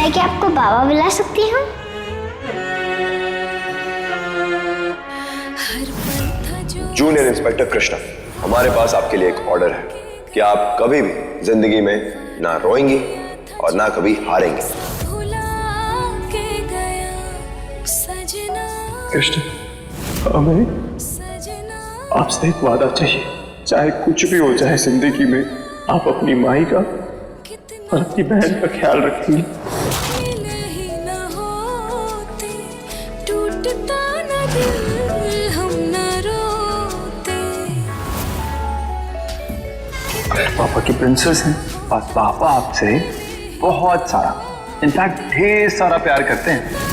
है कि आपको बाबा बुला सकती हूँ? जूनियर इंस्पेक्टर कृष्णा, हमारे पास आपके लिए एक ऑर्डर है कि आप कभी भी जिंदगी में ना रोएंगी और ना कभी हारेंगी। कृष्ण, हमें आपसे एक वादा चाहिए। चाहे कुछ भी हो जाए जिंदगी में, आप अपनी माई का और अपनी बहन का ख्याल रखेंगे। पापा की प्रिंसेस हैं और पापा आपसे बहुत सारा, इनफैक्ट ढेर सारा प्यार करते हैं।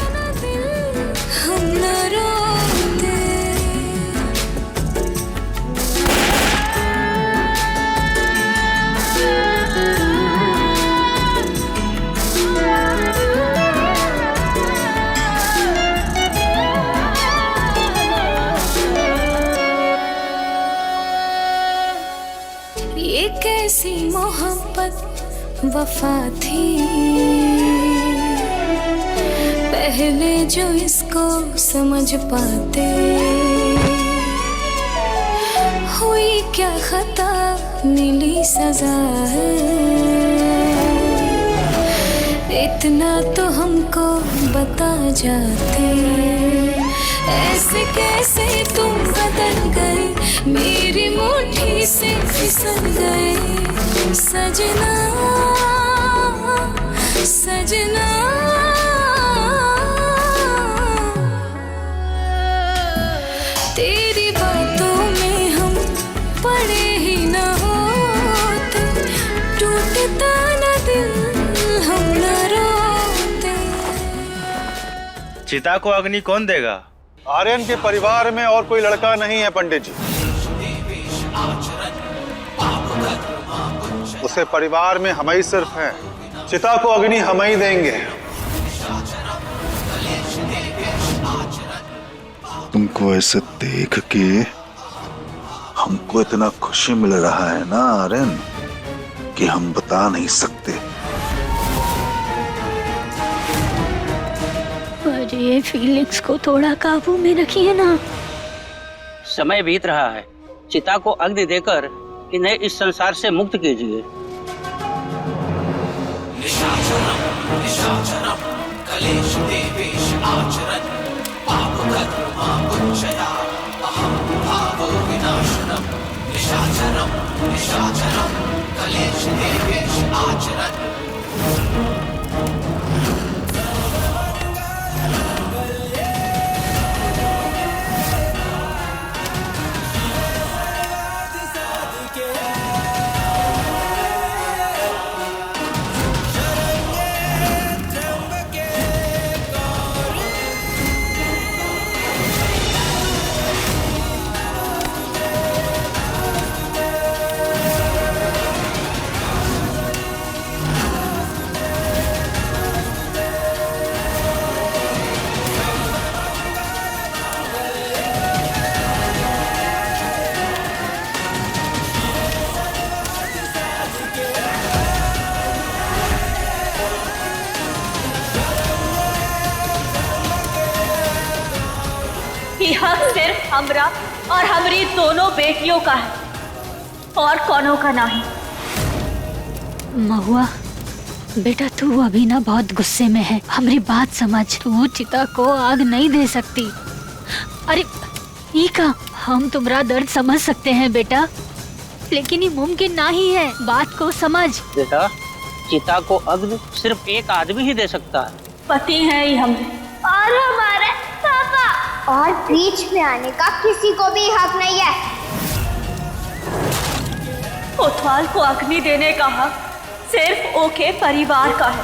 ये कैसी मोहब्बत वफा थी, पहले जो इसको समझ पाते। हुई क्या खता, मिली सजा है, इतना तो हमको बता जाते। ऐसे कैसे तुम बदल गए, मेरी मुट्ठी से फिसल गए। सजना सजना, तेरी बातों में हम पड़े ही न होते, टूटता न दिल हम न रोते। चिता को अग्नि कौन देगा? आर्यन के परिवार में और कोई लड़का नहीं है पंडित जी। उसे परिवार में हम ही सिर्फ हैं। चिता को अग्नि हम ही देंगे। तुमको ऐसे देख के हमको इतना खुशी मिल रहा है ना आर्यन, कि हम बता नहीं सकते। अरे फीलिक्स को थोड़ा काबू में रखिए ना। समय बीत रहा है, चिता को अग्नि देकर इन्हें इस संसार से मुक्त कीजिए। यह सिर्फ हमरा और हमारी दोनों बेटियों का है, और कौनों का नहीं। महुआ बेटा, तू अभी ना बहुत गुस्से में है, हमारी बात समझ। तू चिता को आग नहीं दे सकती। अरे ईका, हम तुम्हारा दर्द समझ सकते हैं बेटा, लेकिन ये मुमकिन नहीं है। बात को समझ बेटा, चिता को अग्नि सिर्फ एक आदमी ही दे सकता है। पति है ही हम और हमारे पापा, और बीच में आने का किसी को भी हक नहीं है। कोतवाल को अग्नि देने का हक सिर्फ ओके परिवार का है,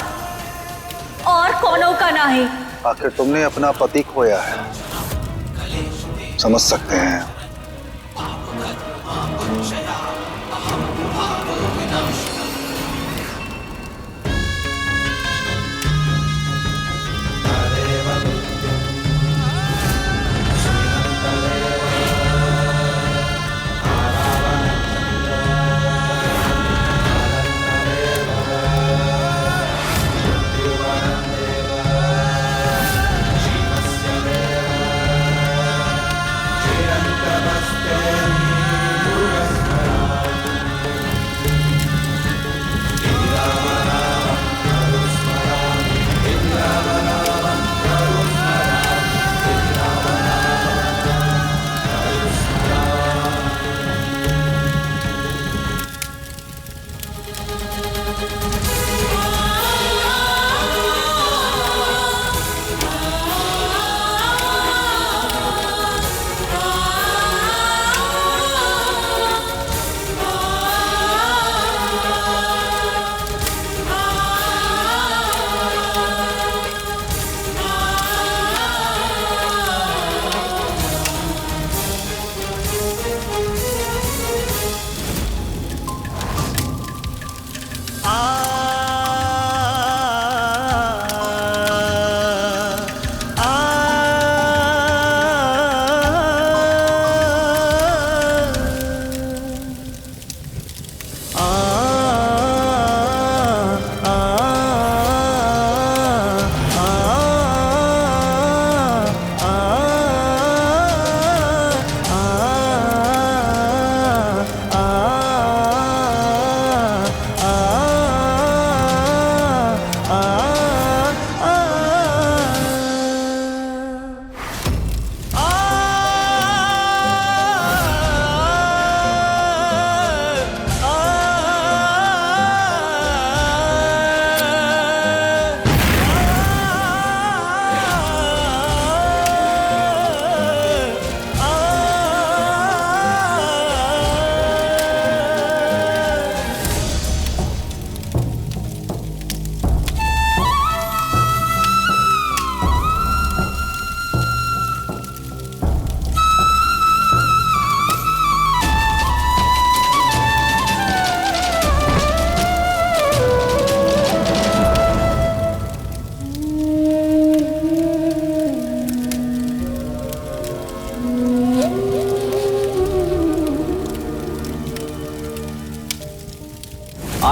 और कौनों का नहीं। आखिर तुमने अपना पति खोया है, समझ सकते हैं।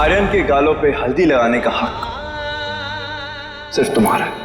आर्यन के गालों पे हल्दी लगाने का हक सिर्फ तुम्हारा है।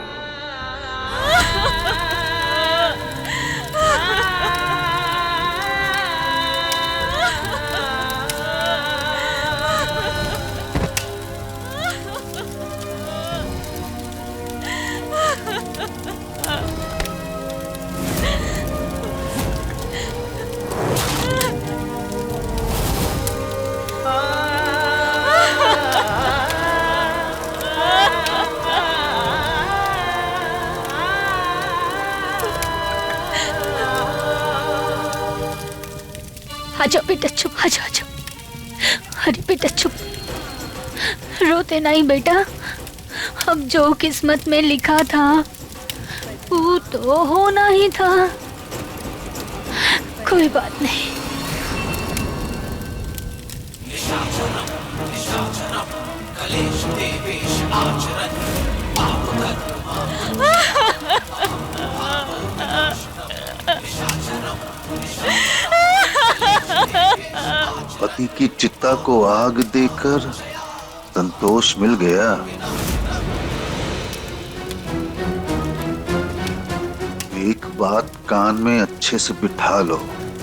आजा बेटा चुप, आजा आजा। अरे बेटा चुप, रोते नहीं बेटा। अब जो किस्मत में लिखा था वो तो होना ही था, कोई बात नहीं। पति की चिता को आग देकर संतोष मिल गया। एक बात कान में अच्छे से बिठा लो,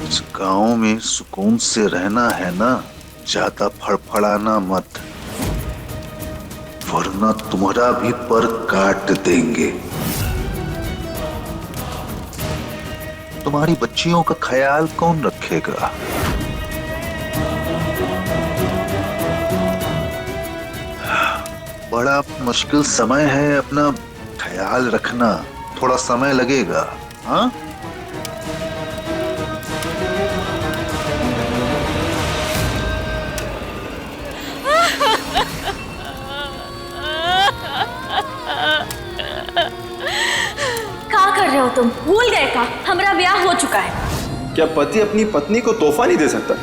इस गांव में सुकून से रहना है ना, ज्यादा फड़फड़ाना मत, वरना तुम्हारा भी पर काट देंगे। तुम्हारी बच्चियों का ख्याल कौन रखेगा? बड़ा मुश्किल समय है, अपना ख्याल रखना, थोड़ा समय लगेगा। हाँ, क्या कर रहे हो तुम? भूल गए का हमारा ब्याह हो चुका है। क्या पति अपनी पत्नी को तोहफा नहीं दे सकता?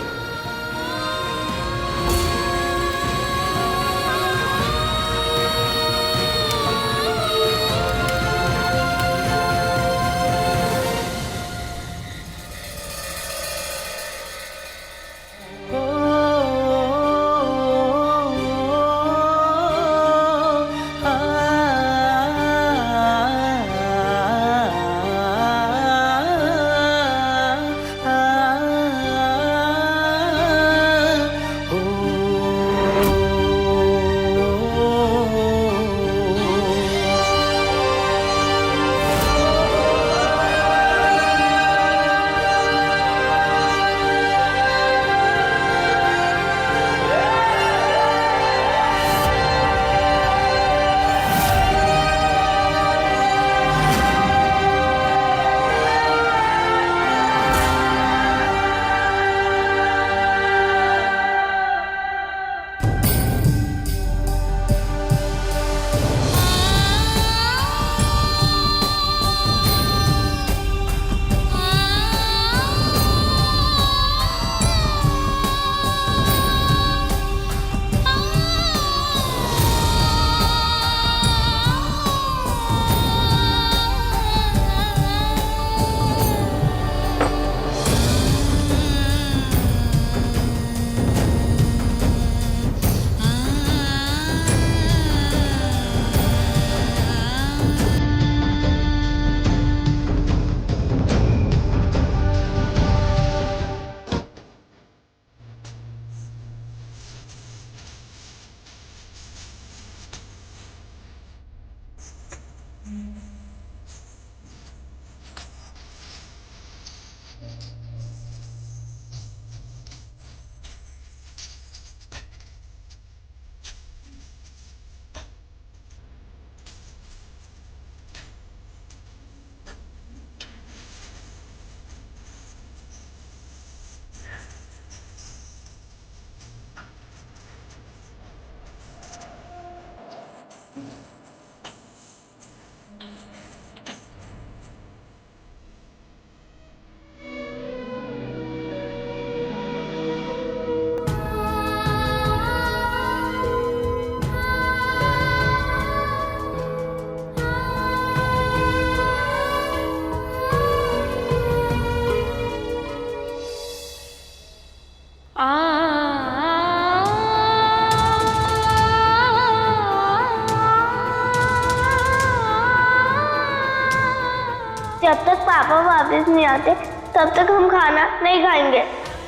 वापस नहीं आते तब तक हम खाना नहीं खाएंगे।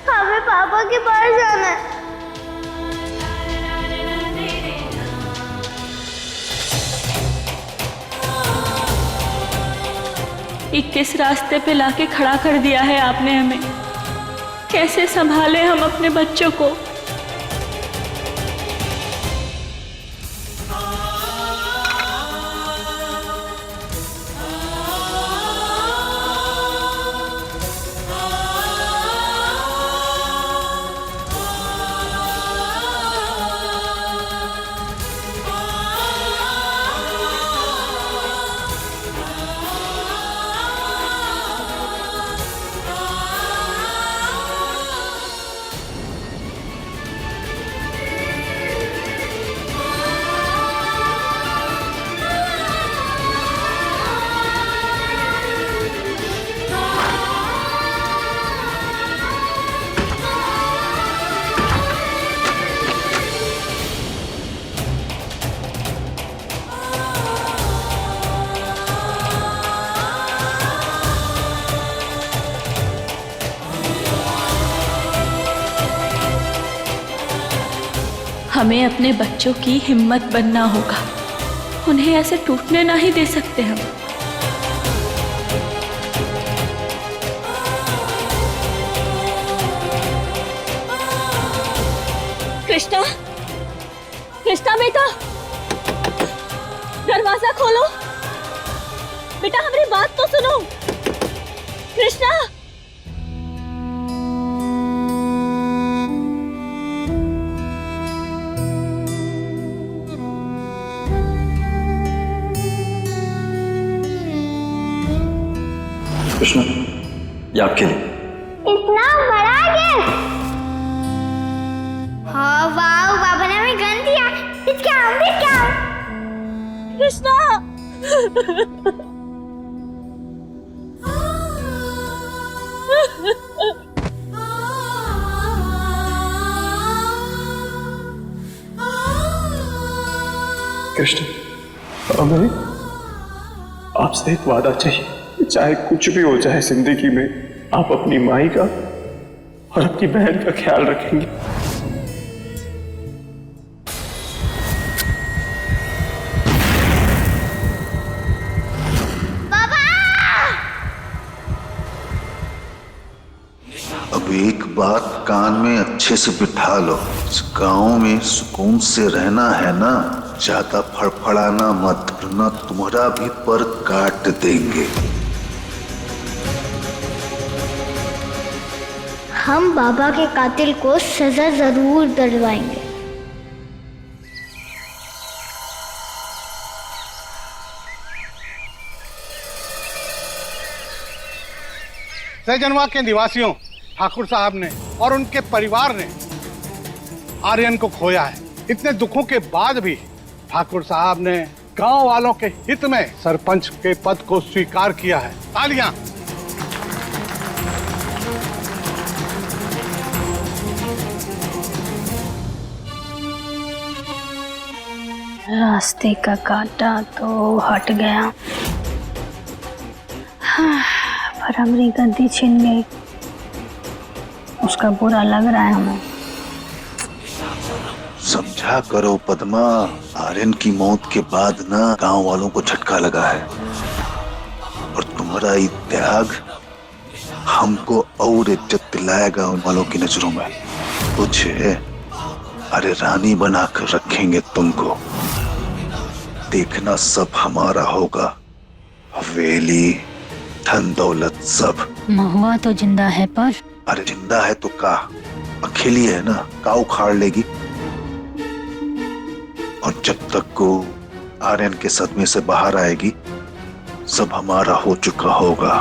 हमें पापा के पास जाना है। किस रास्ते पे लाके खड़ा कर दिया है आपने हमें। कैसे संभाले हम अपने बच्चों को। हमें अपने बच्चों की हिम्मत बनना होगा। उन्हें ऐसे टूटने ना ही दे सकते हम। कृष्णा, कृष्णा बेटा, दरवाजा खोलो। बेटा हमारी बात तो सुनो। कृष्णा, कृष्णा, ये आपके लिए। इतना बड़ा गिफ्ट। हाँ वाह, बाबा ने हमें गन दिया। इसके हम भी क्या? कृष्णा, कृष्ण, हमें आपसे एक वादा चाहिए। चाहे कुछ भी हो जाए जिंदगी में, आप अपनी माई का और अपनी बहन का ख्याल रखेंगे। बाबा! अब एक बात कान में अच्छे से बिठा लो। इस गांव में सुकून से रहना है ना, ज्यादा फड़फड़ाना मत, वरना तुम्हारा भी पर काट देंगे। हम बाबा के कातिल को सजा जरूर दिलवाएंगे। सहजनवा के निवासियों, ठाकुर साहब ने और उनके परिवार ने आर्यन को खोया है। इतने दुखों के बाद भी ठाकुर साहब ने गांव वालों के हित में सरपंच के पद को स्वीकार किया है। तालियां। रास्ते का कांटा तो हट गया, हाँ, पर हमारी गद्दी छिन गई। उसका बुरा लग रहा है हमें। समझा करो पद्मा, आर्यन की मौत के बाद ना गांव वालों को झटका लगा है, और तुम्हारा ये त्याग हमको और इज्जत दिलाएगा उन वालों की नजरों में। तुझे अरे रानी बनाकर रखेंगे तुमको। देखना सब हमारा होगा, हवेली, धन दौलत सब। महुआ तो जिंदा है पर। अरे जिंदा है तो का, अकेली है ना, का उखाड़ लेगी। और जब तक को आर्यन के सदमे से बाहर आएगी, सब हमारा हो चुका होगा।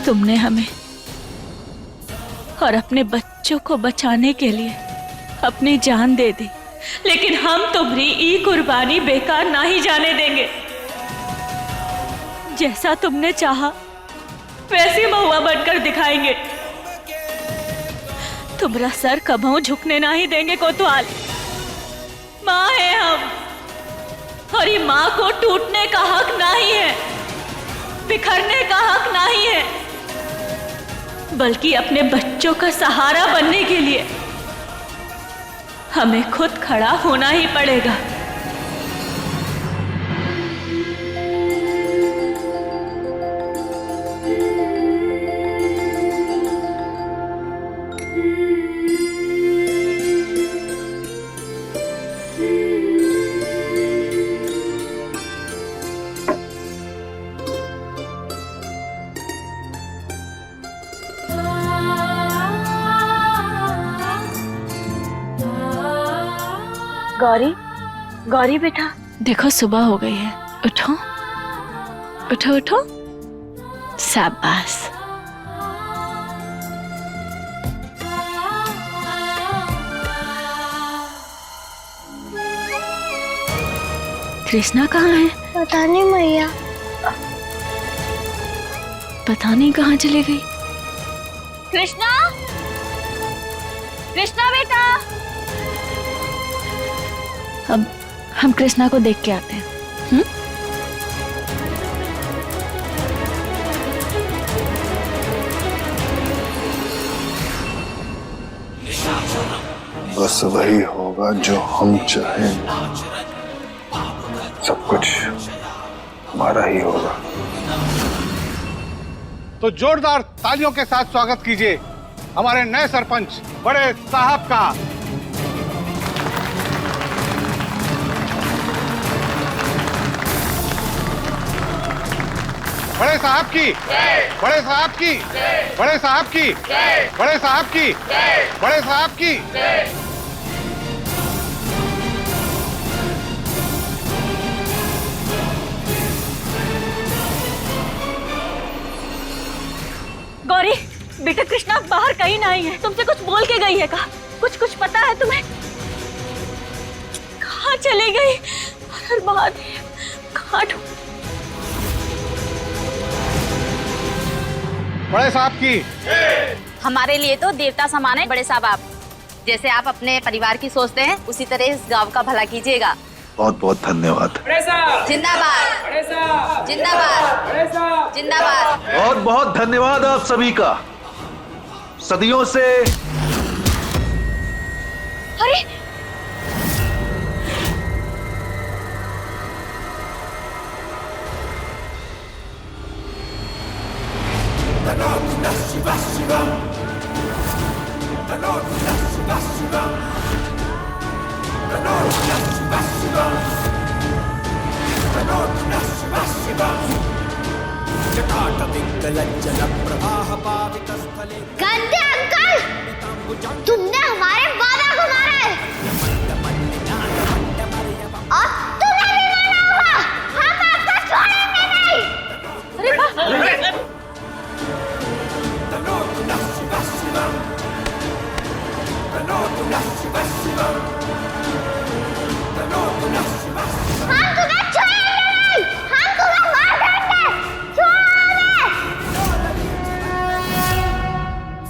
तुमने हमें और अपने बच्चों को बचाने के लिए अपनी जान दे दी, लेकिन हम तुम्हारी ये कुर्बानी बेकार ना ही जाने देंगे। जैसा तुमने चाहा वैसी महुआ बनकर दिखाएंगे। तुम्हारा सर कबहू झुकने ना ही देंगे कोतवाल। माँ है हम, और ये माँ को टूटने का हक नहीं है, बिखरने का हक नहीं है, बल्कि अपने बच्चों का सहारा बनने के लिए हमें खुद खड़ा होना ही पड़ेगा। गौरी, गौरी बेटा, देखो सुबह हो गई है, उठो उठो उठो। शाबाश। कृष्णा कहाँ है? पता नहीं मैया। पता नहीं कहाँ चली गई। कृष्णा, कृष्णा बेटा। अब हम कृष्णा को देख के आते हैं। बस वही होगा जो हम चाहें, सब कुछ हमारा ही होगा। तो जोरदार तालियों के साथ स्वागत कीजिए हमारे नए सरपंच बड़े साहब का। बड़े साहब की, बड़े साहब की, बड़े साहब की, बड़े साहब की, बड़े साहब की। गौरी बेटा, कृष्णा बाहर कहीं नहीं है, तुमसे कुछ बोल के गई है। कहा कुछ पता है तुम्हें? कहाँ चली गई? हर महादेव, कहाँ ढूंढ। बड़े साहब की। हमारे लिए तो देवता समान है बड़े साहब आप। जैसे आप अपने परिवार की सोचते हैं उसी तरह इस गांव का भला कीजिएगा। बहुत बहुत धन्यवाद। जिंदाबाद, जिंदाबाद, जिंदाबाद। बहुत बहुत धन्यवाद आप सभी का। सदियों से अरे गंदे अंकल, तुमने हमारे वादा को मारा है और तुम्हें भी मारना होगा। हम आपको छोड़ेंगे नहीं। अरे वाह, हम तुम्हें छोड़ेंगे नहीं, हम तुम्हें मार देंगे। छोड़ो हमें,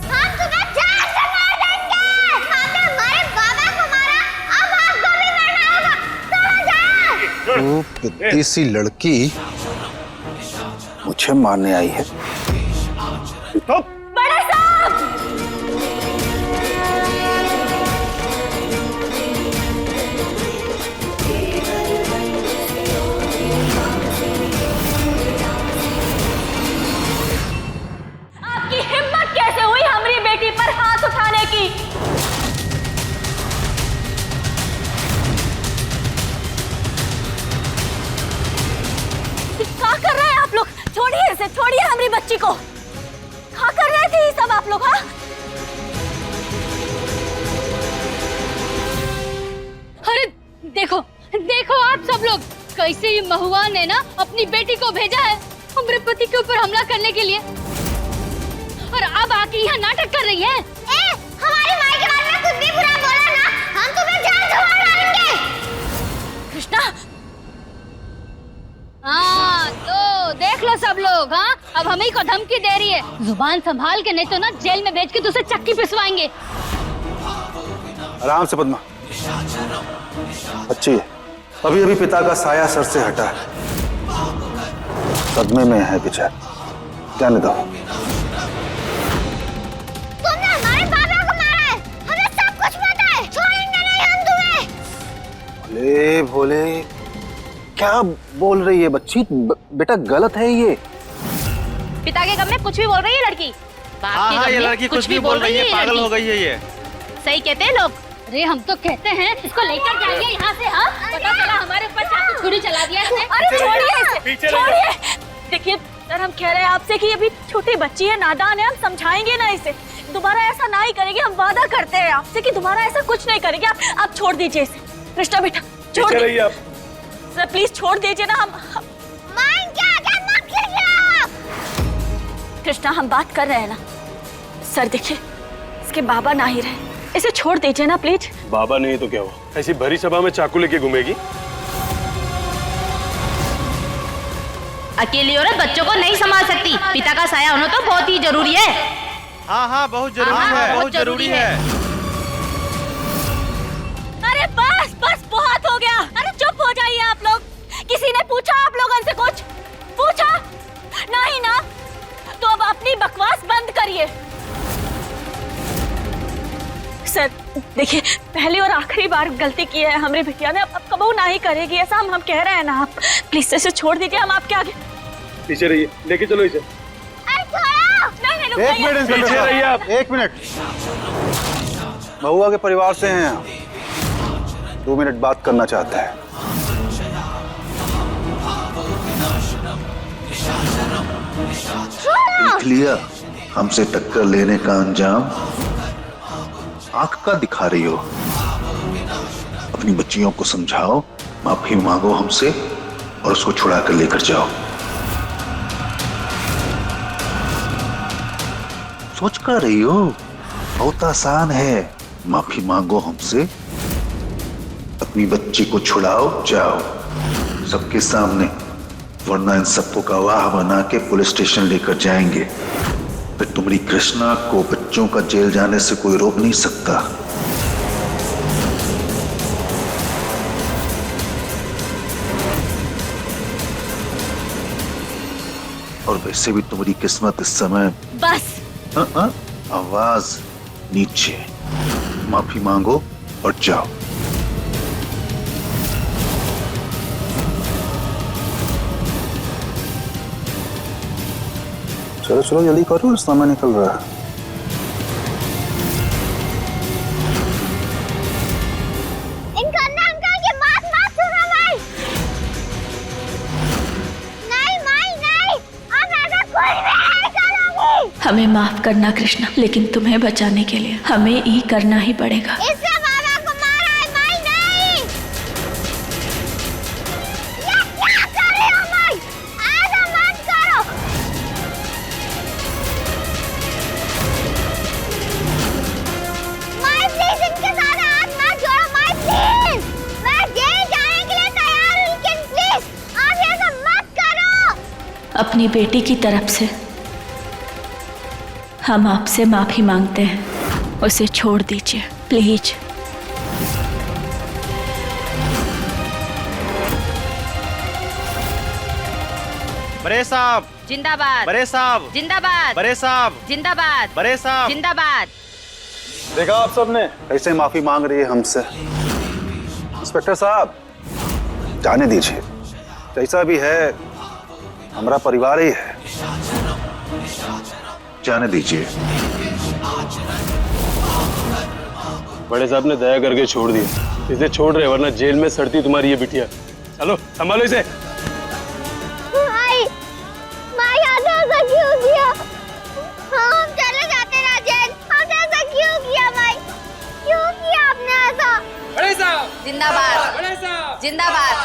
हम तुम्हें जान से मार देंगे। हमने हमारे बाबा को मारा, अब आपको भी मरना होगा। चलो जाओ। वो पिद्दी सी लड़की मुझे मारने आई है। बड़े साहब, आपकी हिम्मत कैसे हुई हमारी बेटी पर हाथ उठाने की? क्या कर रहे हैं आप लोग? छोड़िए इसे, छोड़िए हमारी बच्ची को। क्या कर रहे थे ये सब आप लोग? हाँ, अरे देखो देखो आप सब लोग, कैसे ये महुआ ने ना अपनी बेटी को भेजा है हमारे पति के ऊपर हमला करने के लिए। और अब आके यहाँ नाटक कर रही है। हमारी माई के बारे में कुछ भी बुरा बोला ना, हम तुम्हें जान से मार डालेंगे। कृष्णा, हाँ तो देख लो सब लोग। हाँ, अब हमें को धमकी दे रही है। जुबान संभाल के, नहीं तो ना जेल में भेज के तुझे चक्की पिसवाएंगे। आराम से पद्मा, अच्छी है, अभी अभी पिता का साया सर से हटा है, सदमे में है बेचारा, जाने दो। तुमने हमारे पापा को मारा है, हमें सब कुछ पता है, छोड़ेंगे नहीं हम तुम्हें। भोले भोले, क्या बोल रही है बच्ची? बेटा गलत है ये। पिता के गम में कुछ भी बोल रही है लड़की। हाँ, ये लड़की कुछ भी बोल रही है, पागल हो गई है ये। सही कहते हैं लोग। अरे हम तो कहते हैं इसको लेकर जाइए यहाँ से। हाँ, पता चला हमारे ऊपर चाकू छुरी चला दिया इसने। अरे छोड़िए इसे, छोड़िए। देखिए सर, हम कह रहे हैं आपसे कि अभी छोटी बच्ची है, नादान है, हम समझाएंगे ना इसे, दोबारा ऐसा ना ही करेगी। हम वादा करते हैं आपसे कि दोबारा ऐसा कुछ नहीं करेंगे। आप छोड़ दीजिए इसे। कृष्णा बेटा छोड़ दीजिए आप। सर प्लीज छोड़ दीजिए ना। हम कृष्णा, हम बात कर रहे हैं ना। सर देखिए, इसके बाबा ना ही रहे, इसे छोड़ दीजिए ना प्लीज। बाबा नहीं तो क्या हुआ, ऐसी भरी सभा में चाकू लेके घूमेगी? अकेली औरत बच्चों को नहीं संभाल सकती। पिता का साया होना तो बहुत ही जरूरी है। हाँ, बहुत जरूरी है, बहुत जरूरी है। अरे बस बस, बहुत हो गया। अरे चुप हो जाइए आप लोग। किसी ने पूछा आप लोगों से कुछ? पूछा नहीं ना, तो अब अपनी बकवास बंद करिए। सर देखिए, पहली और आखिरी बार गलती की है हमारी बिटिया ने, अब कबू ना ही करेगी ऐसा। हम कह रहे हैं ना, आप प्लीज इसे छोड़ दीजिए। हम आपके आगे। पीछे रहिए, लेके चलो इसे। एक मिनट पीछे रहिए आप, एक मिनट। महुआ के परिवार से हैं, 2 मिनट बात करना चाहता है। देख लिया हमसे टक्कर लेने का अंजाम? आंख का दिखा रही हो? अपनी बच्चियों को समझाओ, माफी मांगो हमसे और उसको छुड़ा कर लेकर जाओ। सोच कर रही हो? बहुत आसान है, माफी मांगो हमसे, अपनी बच्ची को छुड़ाओ, जाओ सबके सामने, वरना इन सबको गवाह बना के पुलिस स्टेशन लेकर जाएंगे। फिर तुम्हारी कृष्णा को बच्चों का जेल जाने से कोई रोक नहीं सकता। और वैसे भी तुम्हारी किस्मत इस समय बस। आवाज नीचे, माफी मांगो और जाओ। चलो चलो जल्दी करो, समय निकल रहा है। इनका नाम करके मत सुनो भाई। नहीं माई नहीं, अब ऐसा कोई नहीं करोगी। हमें माफ करना कृष्णा, लेकिन तुम्हें बचाने के लिए हमें ही करना ही पड़ेगा। इससे बाबा को मारा है माई नहीं। ये क्या कर रही हो माई? ऐसा मत करो। माई प्लीज इनके साथ हाथ मत जोड़ो माई प्लीज। मैं जेल जाने के लिए तैयार हूँ, लेकिन प्लीज आप ये सब मत करो। अपनी बेटी की तरफ से हम आपसे माफी मांगते हैं, उसे छोड़ दीजिए प्लीज। बड़े साहब जिंदाबाद, बड़े साहब जिंदाबाद, बड़े साहब जिंदाबाद, बड़े साहब जिंदाबाद। देखा आप सबने कैसे माफी मांग रही है हमसे। इंस्पेक्टर साहब जाने दीजिए, जैसा भी है हमारा परिवार ही है, जाने दीजिए। बड़े साहब ने दया करके छोड़ दिया, इसे छोड़ रहे वरना जेल में सड़ती तुम्हारी ये बिटिया। चलो संभालो इसे। माई ऐसा क्यों किया? हम चले जाते ना जेल। हमने ऐसा क्यों किया माई? क्यों किया आपने ऐसा? बड़े साहब जिंदाबाद जिंदाबाद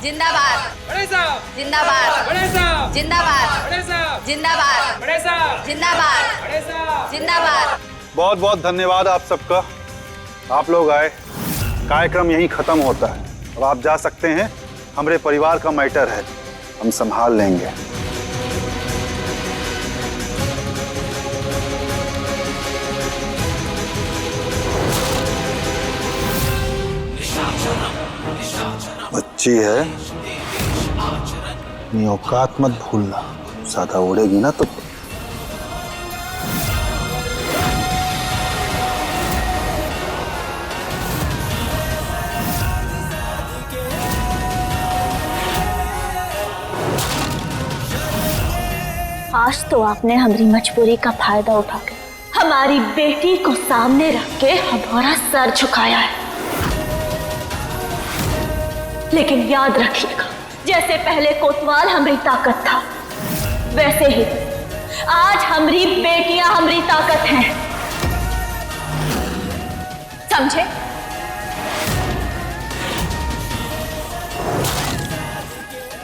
जिंदाबाद जिंदाबाद जिंदाबाद जिंदाबाद जिंदाबाद जिंदाबाद। बहुत बहुत धन्यवाद आप सबका, आप लोग आए। कार्यक्रम यहीं खत्म होता है, अब आप जा सकते हैं। हमारे परिवार का मैटर है, हम संभाल लेंगे। बच्ची है, अपनी औकात मत भूलना, ज्यादा उड़ेगी ना तो। आज तो आपने हमारी मजबूरी का फायदा उठा के हमारी बेटी को सामने रख के हमारा सर झुकाया है। लेकिन याद रखिएगा, जैसे पहले कोतवाल हमारी ताकत था, वैसे ही आज हमारी बेटियां हमारी ताकत हैं, समझे?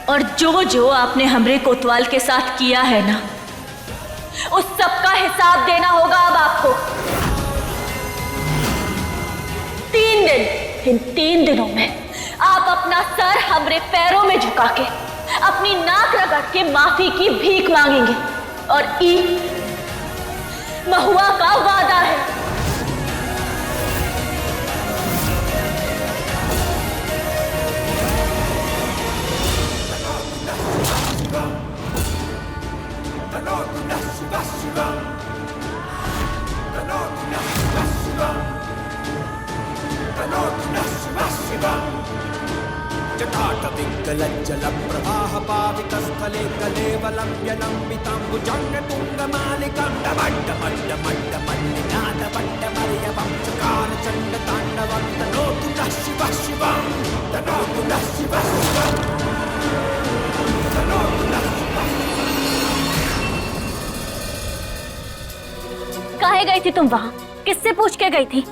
और जो जो आपने हमरे कोतवाल के साथ किया है ना, उस सब का हिसाब देना होगा अब आपको। 3 दिन, इन 3 दिनों में आप अपना सर हमरे पैरों में झुका के अपनी नाक रगड़ के माफी की भीख मांगेंगे। और ई महुआ का वादा है। जटाटविग्गलज्जलं प्रवाहपावितस्थले कलेवलम्ब्यलम्बिताम्बुजङ्गतुङ्गमालिकां डमड्डमड्डमड्डमल्लिनादवड्डमर्यवं चकारचण्डताण्डवं तनोतु नः शिवः शिवं, तनोतु नः शिवः शिवं, तनोतु नः शिवः शिवं। काहे गई थी तुम वहां? किससे पूछ के गई थी?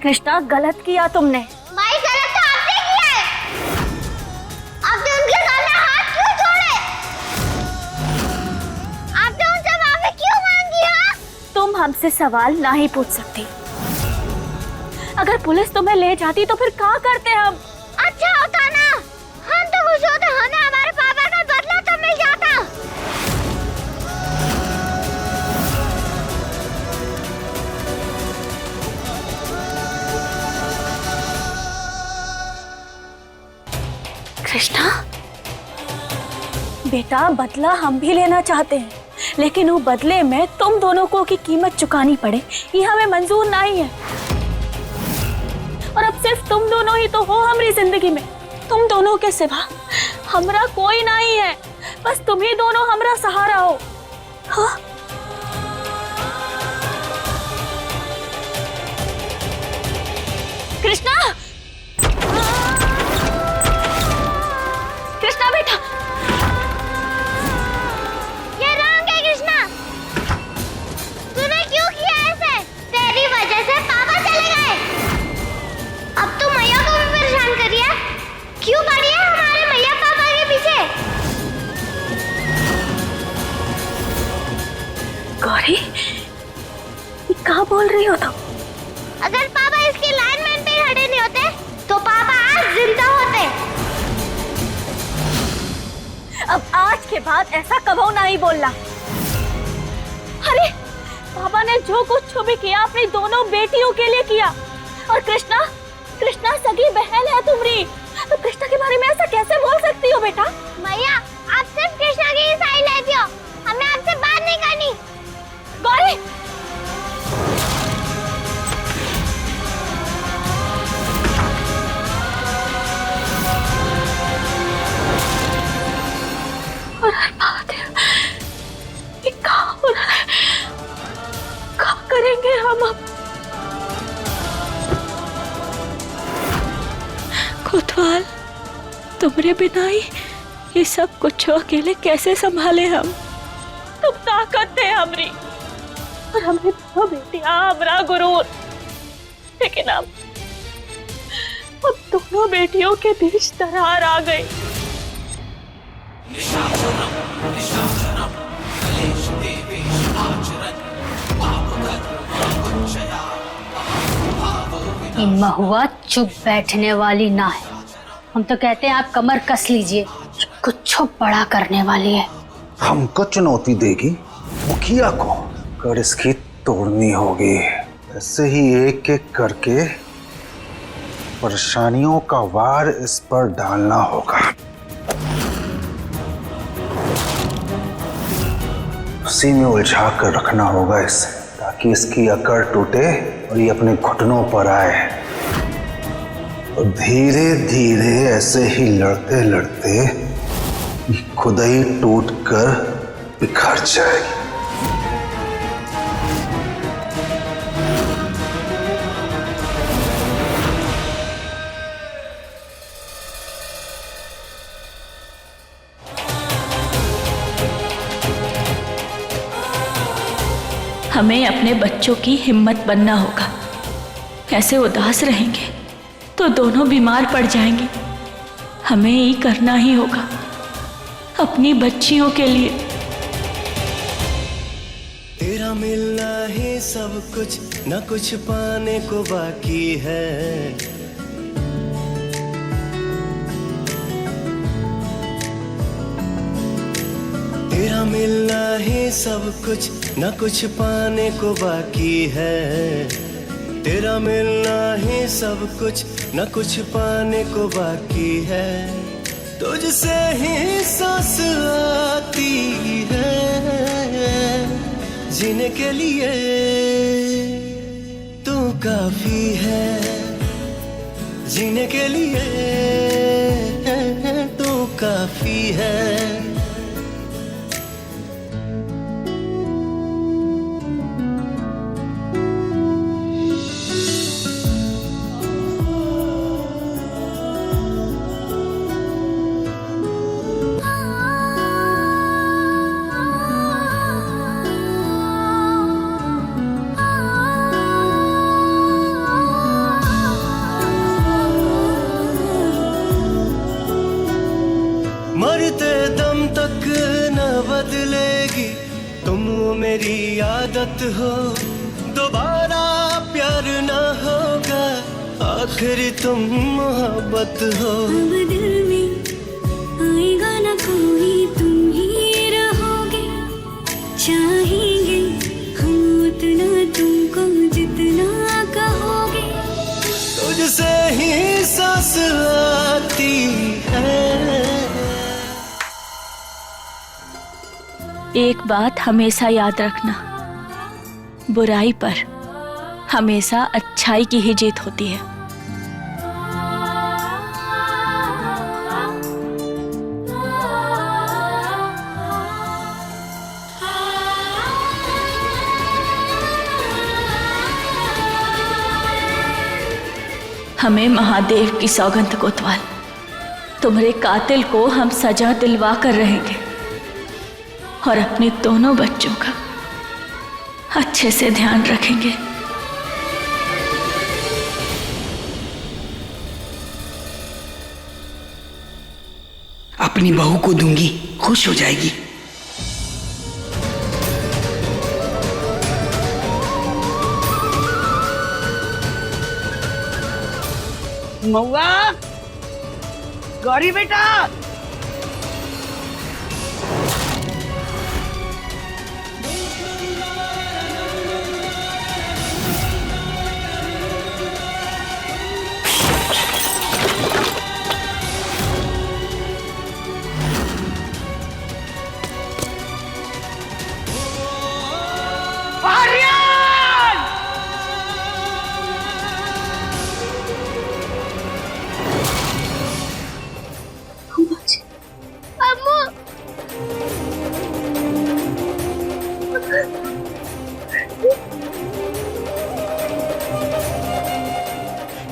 कृष्णा, गलत किया तुमने। माई, गलत तो आपने किया है। आपने उनके सामने हाथ क्यों जोड़े? आपने उनसे माफी क्यों मांगी? हाँ? तुम हमसे सवाल ना ही पूछ सकती। अगर पुलिस तुम्हें ले जाती तो फिर क्या करते हम? अच्छा होता ना, हम तो खुश होते, हमें हमारे पापा का बदला तो मिल जाता। कृष्णा बेटा, बदला हम भी लेना चाहते हैं, लेकिन वो बदले में तुम दोनों को की कीमत चुकानी पड़े, ये हमें मंजूर नहीं है। और अब सिर्फ तुम दोनों ही तो हो हमारी जिंदगी में। तुम दोनों के सिवा हमारा कोई नहीं है, बस तुम ही दोनों हमारा सहारा हो। हाँ? कृष्णा, कृष्णा बेटा, ये रंग है। कृष्णा, तूने क्यों किया ऐसे? तेरी वजह से पापा चले गए। अब तू मैया को भी परेशान करिए। क्यों पड़ी है हमारे मैया पापा के पीछे? गौरी, ये क्या बोल रही हो तुम? अगर पापा इसके लाइनमैन पे खड़े नहीं होते तो पापा आज जिंदा होते। अब आज के बाद ऐसा कभी नहीं बोलना। अरे पापा ने जो कुछ भी किया अपनी दोनों बेटियों के लिए किया। और कृष्णा, कृष्णा सगी बहन है तुम्हारी, तो कृष्णा के बारे में ऐसा कैसे बोल सकती हो बेटा? मैया, आप सिर्फ कृष्णा की ही साइड लेती हो, हमें आपसे बात नहीं करनी। गौरी, क्या करेंगे हम अब? कोतवाल, तुम्हारे बिना ही ये सब कुछ अकेले कैसे संभाले हम? तुम ताकत थे हमारी, और हमारी दो बेटियां, हमारा गुरूर। लेकिन अब अब दोनों बेटियों के बीच दरार आ गई। महुआ चुप बैठने वाली ना है। हम तो कहते हैं आप कमर कस लीजिए, कुछ बड़ा करने वाली है। हमको चुनौती देगी, मुखिया को कर इसकी तोड़नी होगी। ऐसे ही एक एक करके परेशानियों का वार इस पर डालना होगा। उसी में उलझा कर रखना होगा इसे, ताकि इसकी अकड़ टूटे और ये अपने घुटनों पर आए। और धीरे धीरे ऐसे ही लड़ते लड़ते ये खुद ही टूट कर बिखर जाएगी। हमें अपने बच्चों की हिम्मत बनना होगा। ऐसे उदास रहेंगे तो दोनों बीमार पड़ जाएंगे। हमें ही करना ही होगा अपनी बच्चियों के लिए। तेरा मिलना ही सब कुछ, न कुछ पाने को बाकी है। तेरा मिलना ही सब कुछ, न कुछ पाने को बाकी है। तेरा मिलना ही सब कुछ, न कुछ पाने को बाकी है। तुझसे ही सांस आती है जीने के लिए, तू काफी है जीने के लिए, तू काफी है। मरते दम तक न बदलेगी तुम मेरी आदत हो। दोबारा प्यार न होगा, आखिर तुम मोहब्बत हो। अब दिल में आएगा न कोई, तुम ही रहोगे। चाहेंगे हम उतना तुमको जितना कहोगे। तुझसे ही सांस आती है। एक बात हमेशा याद रखना, बुराई पर हमेशा अच्छाई की ही जीत होती है। हमें महादेव की सौगंध कोतवाल, तुम्हारे कातिल को हम सजा दिलवा कर रहेंगे और अपने दोनों बच्चों का अच्छे से ध्यान रखेंगे। अपनी बहू को दूंगी, खुश हो जाएगी। महुआ, गौरी बेटा,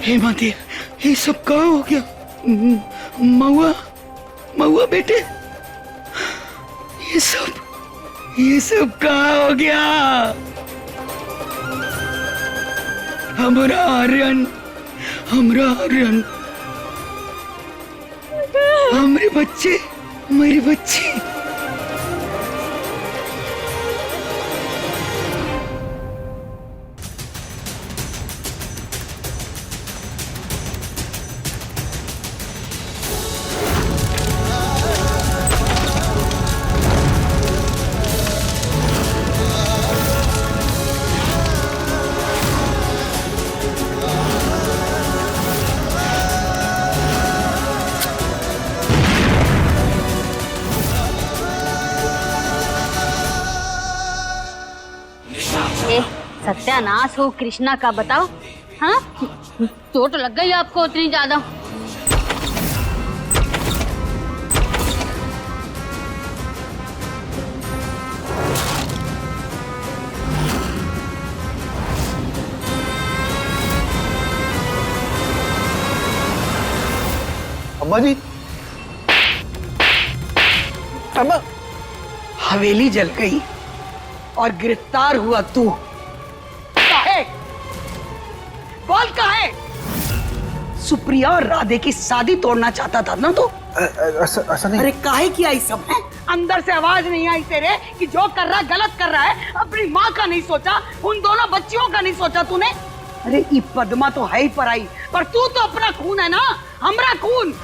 हे महादेव, ये सब कहाँ हो गया? महुआ, महुआ बेटे, ये सब कहाँ हो गया? हमरा आर्यन मेरे बच्चे, मेरे बच्चे। सत्यानाश हो कृष्णा का, बताओ। हाँ, चोट लग गई आपको उतनी ज्यादा? अम्मा जी, अम्मा, हवेली जल गई और गिरफ्तार हुआ तू। काहे? बोल काहे? सुप्रिया और राधे की शादी तोड़ना चाहता था ना तू? ऐसा नहीं। अरे काहे किया ये सब है? अंदर से आवाज नहीं आई तेरे कि जो कर रहा है गलत कर रहा है? अपनी माँ का नहीं सोचा, उन दोनों बच्चियों का नहीं सोचा तूने? अरे ये पद्मा तो है ही पराई, पर तू तो अपना खून है ना, हमरा खून।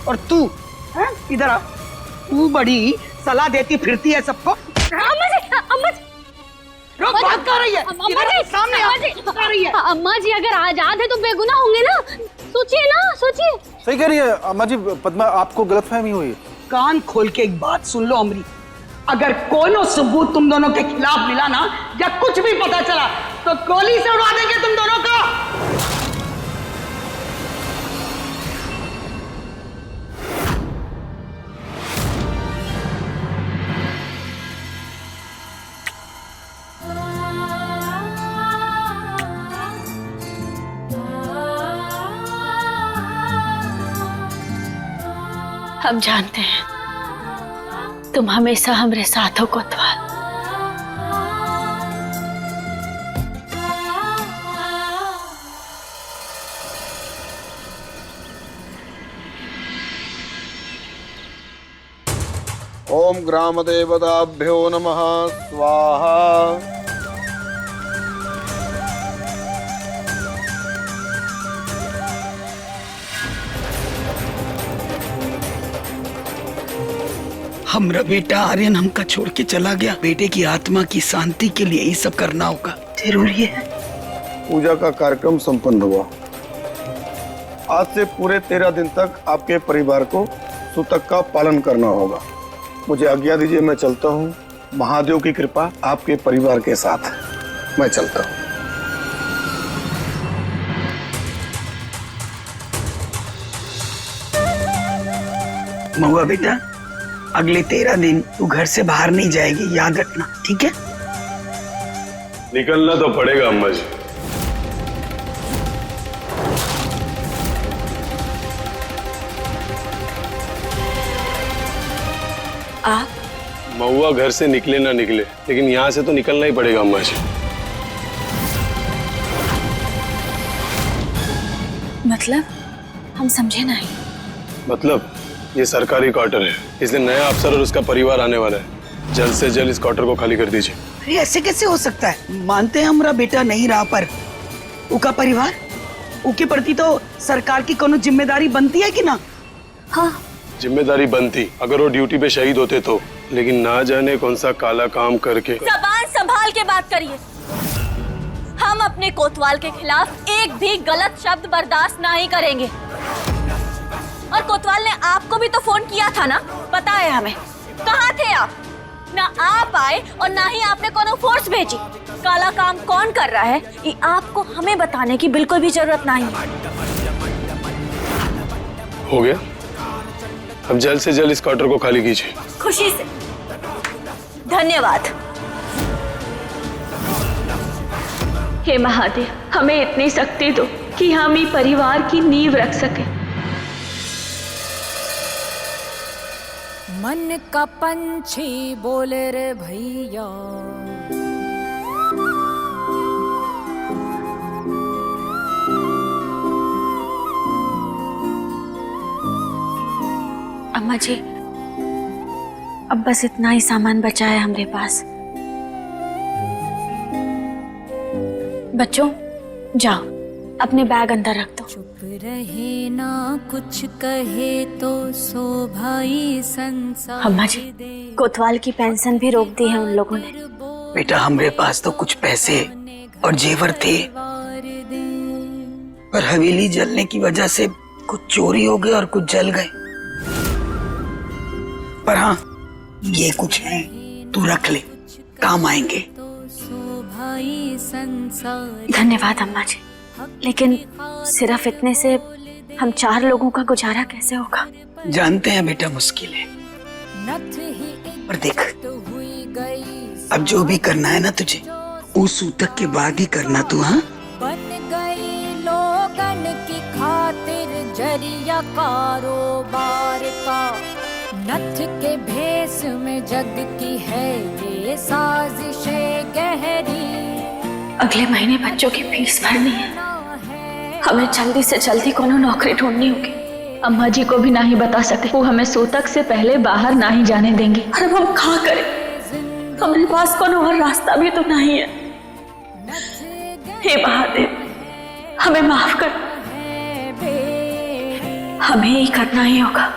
और तू इधर आ, तू बड़ी सलाह देती फिरती है सबको। अम्मा जी, रोक, बात कर रही है। अम्मा जी, सामने आ रही है। अम्मा जी अगर आजाद है तो बेगुनाह होंगे ना, सोचिए ना, सोचिए। सही कह रही है अम्मा जी, पद्मा आपको गलतफहमी हुई है। कान खोल के एक बात सुन लो अमरी, अगर कोनो सबूत तुम दोनों के खिलाफ मिला ना, या कुछ भी पता चला तो गोली से उड़ा देंगे तुम दोनों को। हम जानते हैं तुम हमेशा हमरे साथ हो कोतवाल। ओम ग्राम देवताभ्यो नमः स्वाहा। हमरा बेटा आर्यन हमका छोड़ के चला गया। बेटे की आत्मा की शांति के लिए ये सब करना होगा, जरूरी है। पूजा का कार्यक्रम संपन्न हुआ। आज से पूरे 13 दिन तक आपके परिवार को सूतक का पालन करना होगा। मुझे आज्ञा दीजिए, मैं चलता हूँ। महादेव की कृपा आपके परिवार के साथ। मैं चलता हूँ। महुआ बेटा, अगले 13 दिन तू घर से बाहर नहीं जाएगी, याद रखना, ठीक है? निकलना तो पड़ेगा अम्मा जी। आप? महुआ घर से निकले ना निकले, लेकिन यहाँ से तो निकलना ही पड़ेगा अम्मा जी। मतलब हम समझे नहीं। मतलब ये सरकारी क्वार्टर है, इसलिए नया अफसर और उसका परिवार आने वाला है। जल्द से जल्द इस क्वार्टर को खाली कर दीजिए। अरे ऐसे कैसे हो सकता है? मानते हैं हमारा बेटा नहीं रहा, पर उनका परिवार, उनके प्रति तो सरकार की कोनो जिम्मेदारी बनती है कि ना? हाँ, जिम्मेदारी बनती अगर वो ड्यूटी पे शहीद होते तो, लेकिन ना जाने कौन सा काला काम करके। जबान संभाल के बात करिए। हम अपने कोतवाल के खिलाफ एक भी गलत शब्द बर्दाश्त नहीं करेंगे। और कोतवाल ने आपको भी तो फोन किया था ना, पता है हमें। कहाँ थे आप? ना आप आए और ना ही आपने कोनो फोर्स भेजी। काला काम कौन कर रहा है ये आपको हमें बताने की बिल्कुल भी जरूरत नहीं है। हो गया, अब जल्द से जल्द इस क्वार्टर को खाली कीजिए। खुशी से, धन्यवाद। हे महादेव, हमें इतनी शक्ति दो कि हम ही परिवार की नींव रख सके। मन का पंछी बोले रे भैया, अम्मा जी, अब बस इतना ही सामान बचा है हमारे पास। बच्चों जाओ, अपने बैग अंदर रख दो। चुप रहे ना कुछ कहे तो सो भाई संसार। अम्मा जी, कोतवाल की पेंशन भी रोक दी है उन लोगों ने। बेटा हमारे पास तो कुछ पैसे और जेवर थे, पर हवेली जलने की वजह से कुछ चोरी हो गए और कुछ जल गए। पर हाँ, ये कुछ है, तू रख ले, काम आएंगे। धन्यवाद अम्मा जी, लेकिन सिर्फ इतने से हम 4 लोगों का गुजारा कैसे होगा? जानते हैं बेटा मुश्किल है, पर देख अब जो भी करना है ना तुझे, उस सूतक के बाद ही करना तू। हाँ, बन गई लोगन की खातिर जरिया कारोबार का, नथ के भेस में जग की है ये साजिशें गहरी। अगले महीने बच्चों की फीस भरनी है, हमें जल्दी से जल्दी कोनो नौकरी ढूंढनी होगी। अम्मा जी को भी नहीं बता सके, वो हमें सूतक से पहले बाहर नहीं जाने देंगे। और अब हम क्या करें? हमारे पास कोनो और रास्ता भी तो नहीं है। हे महादेव, हमें माफ कर, हमें ही करना ही होगा।